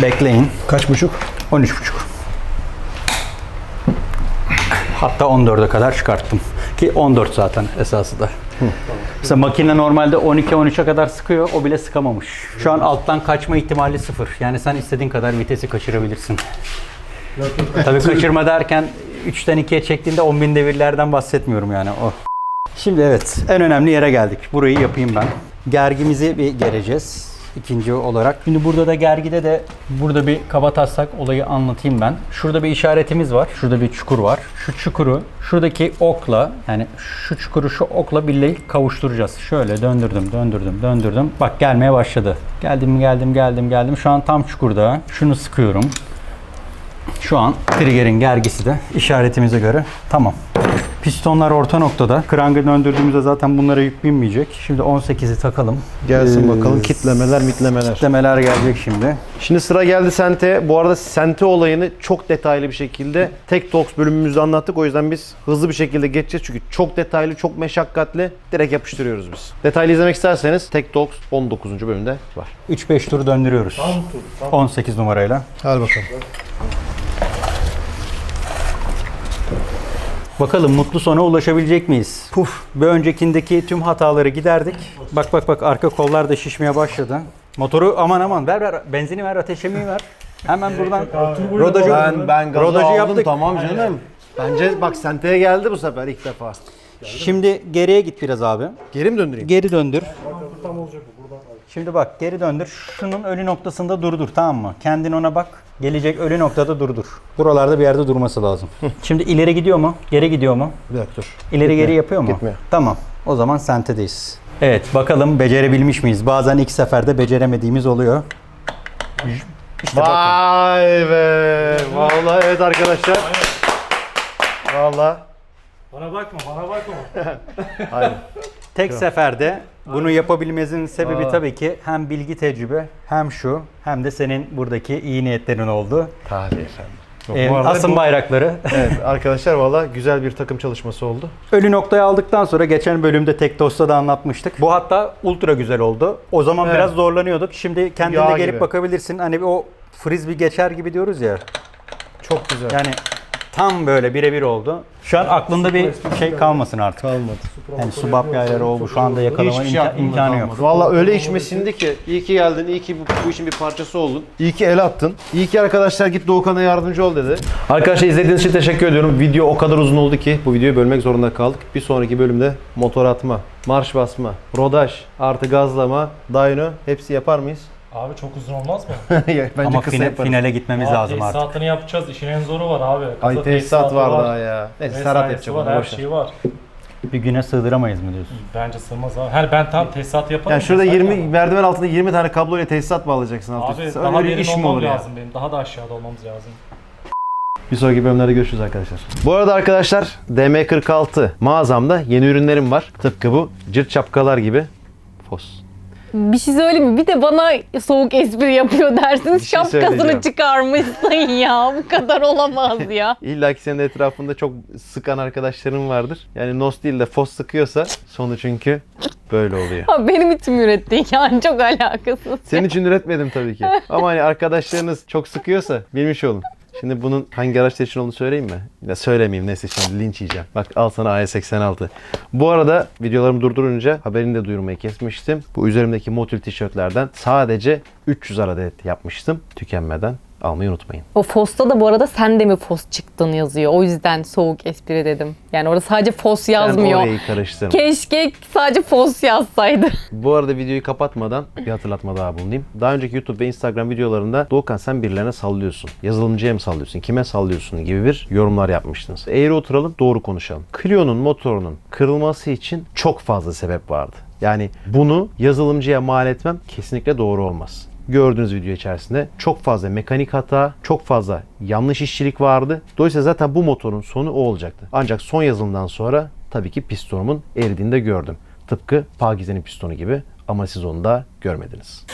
Bekleyin. Kaç buçuk? 13,5. Hatta 14'e kadar çıkarttım. Ki 14 zaten esası da. Mesela makine normalde 12-13'e kadar sıkıyor. O bile sıkamamış. Şu an alttan kaçma ihtimali 0. Yani sen istediğin kadar vitesi kaçırabilirsin. Tabii kaçırma derken 3'ten 2'ye çektiğinde 10.000 devirlerden bahsetmiyorum yani o. Şimdi evet, en önemli yere geldik. Burayı yapayım ben. Gergimizi bir gereceğiz. İkinci olarak. Şimdi burada da gergide de burada bir kabataslak olayı anlatayım ben. Şurada bir işaretimiz var. Şurada bir çukur var. Şu çukuru şuradaki okla, yani şu çukuru şu okla birlikte kavuşturacağız. Şöyle döndürdüm. Bak gelmeye başladı. Geldim. Şu an tam çukurda. Şunu sıkıyorum. Şu an trigger'in gergisi de işaretimize göre tamam. Pistonlar orta noktada. Krangı döndürdüğümüzde zaten bunlara yük binmeyecek. Şimdi 18'i takalım. Gelsin bakalım kitlemeler mitlemeler. Kitlemeler gelecek şimdi. Şimdi sıra geldi Sente. Bu arada Sente olayını çok detaylı bir şekilde Tek Talks bölümümüzde anlattık. O yüzden biz hızlı bir şekilde geçeceğiz. Çünkü çok detaylı, çok meşakkatli. Direkt yapıştırıyoruz biz. Detaylı izlemek isterseniz Tek Talks 19. bölümde var. 3-5 tur döndürüyoruz. 18 numarayla. Hadi bakalım. Bakalım mutlu sona ulaşabilecek miyiz? Puf. Bir öncekindeki tüm hataları giderdik. Bak arka kollar da şişmeye başladı. Motoru aman ver benzini ver, ateşlemeyi ver. Hemen buradan rodajı Ben gazı rodajı aldım, yaptık. tamam canım. Bence bak Sente'ye geldi bu sefer ilk defa. Şimdi geriye git biraz abi. Geri mi döndüreyim? Geri döndür. Şimdi bak geri döndür. Şunun ölü noktasında durdur, tamam mı? Kendin ona bak. Gelecek ölü noktada durdur. Buralarda bir yerde durması lazım. Şimdi ileri gidiyor mu? Geri gidiyor mu? Bir dakika dur. İleri geri yapıyor mu? Gitmiyor. Tamam. O zaman sentedeyiz. Evet bakalım becerebilmiş miyiz? Bazen ilk seferde beceremediğimiz oluyor. İşte bakın. Vay be. Vallahi evet arkadaşlar. Vallahi. Bana bakma. Hayır. Tek seferde bunu yapabilmemizin sebebi tabii ki hem bilgi tecrübe hem şu hem de senin buradaki iyi niyetlerin oldu. Tabii efendim. Bu arada Asın bayrakları. Evet arkadaşlar valla güzel bir takım çalışması oldu. Ölü noktayı aldıktan sonra geçen bölümde Tek Dost'ta da anlatmıştık. Bu hatta ultra güzel oldu. O zaman Evet. biraz zorlanıyorduk. Şimdi kendin Yağ de gelip gibi. bakabilirsin. Hani o frisbee geçer gibi diyoruz ya. Çok güzel. Yani tam böyle birebir oldu. Şu an aklında bir şey kalmasın artık. Kalmadı. Yani subap yayları oldu. Şu anda yakalama Hiçbir şey aklımda imkanı yok. kalmadı. Valla öyle içmesindi ki iyi ki geldin, iyi ki bu işin bir parçası oldun. İyi ki el attın. İyi ki arkadaşlar git Doğukan'a yardımcı ol dedi. Arkadaşlar izlediğiniz için teşekkür ediyorum. Video o kadar uzun oldu ki bu videoyu bölmek zorunda kaldık. Bir sonraki bölümde motor atma, marş basma, rodaj, artı gazlama, dyno hepsi yapar mıyız? Abi çok uzun olmaz mı? Bence Ama kısa yaparız. finale gitmemiz lazım artık. Tesisatını yapacağız. İşin en zoru var abi. Ay Kasa tesisat tesisatı var daha ya. Neyse Serhat Mesaisi yapacak var, onu her boş ver. şey var. Bir güne sığdıramayız mı diyorsun? Bence sığmaz abi. Her ben tam tesisat yaparım. Yani şurada Sen 20 yap. merdiven altında 20 tane kabloyla tesisat bağlayacaksın alt Abi üstü. daha Öyle bir derin iş mi olmam olur ya? lazım benim. Daha da aşağıda olmamız lazım. Bir sonraki bölümlerde görüşürüz arkadaşlar. Bu arada arkadaşlar DM46 mağazamda yeni ürünlerim var. Tıpkı bu cırt şapkalar gibi. Fos. Bir şey söyleyeyim mi? Bir de bana soğuk espri yapıyor dersiniz. Bir şey Şapkasını söyleyeceğim. çıkarmışsın ya. Bu kadar olamaz ya. İlla ki senin de etrafında çok sıkan arkadaşların vardır. Yani nos değil de fos sıkıyorsa sonu çünkü böyle oluyor. Ha, benim için ürettiğin yani çok alakasız. Senin için üretmedim tabii ki. Ama hani arkadaşlarınız çok sıkıyorsa bilmiş olun. Şimdi bunun hangi araçlar için olduğunu söyleyeyim mi? Ya söylemeyeyim, neyse şimdi linç yiyeceğim. Bak al sana AE86. Bu arada videolarımı durdurunca haberini de duyurmayı kesmiştim. Bu üzerimdeki Motul tişörtlerden sadece 300 adet yapmıştım. Tükenmeden almayı unutmayın. O Fos'ta da bu arada sen de mi Fos çıktın yazıyor. O yüzden soğuk espri dedim. Yani orada sadece Fos yazmıyor. Ben orayı karıştırma. Keşke sadece Fos yazsaydı. Bu arada videoyu kapatmadan bir hatırlatma daha bulunayım. Daha önceki YouTube ve Instagram videolarında Doğukan sen birilerine sallıyorsun. Yazılımcıya mı sallıyorsun? Kime sallıyorsun? Gibi bir yorumlar yapmıştınız. Eğri oturalım, doğru konuşalım. Clio'nun motorunun kırılması için çok fazla sebep vardı. Yani bunu yazılımcıya mal etmem kesinlikle doğru olmaz. Gördüğünüz video içerisinde çok fazla mekanik hata, çok fazla yanlış işçilik vardı. Dolayısıyla zaten bu motorun sonu o olacaktı. Ancak son yazılımdan sonra tabii ki pistonumun eridiğini de gördüm. Tıpkı Pakize'nin pistonu gibi ama siz onu da görmediniz.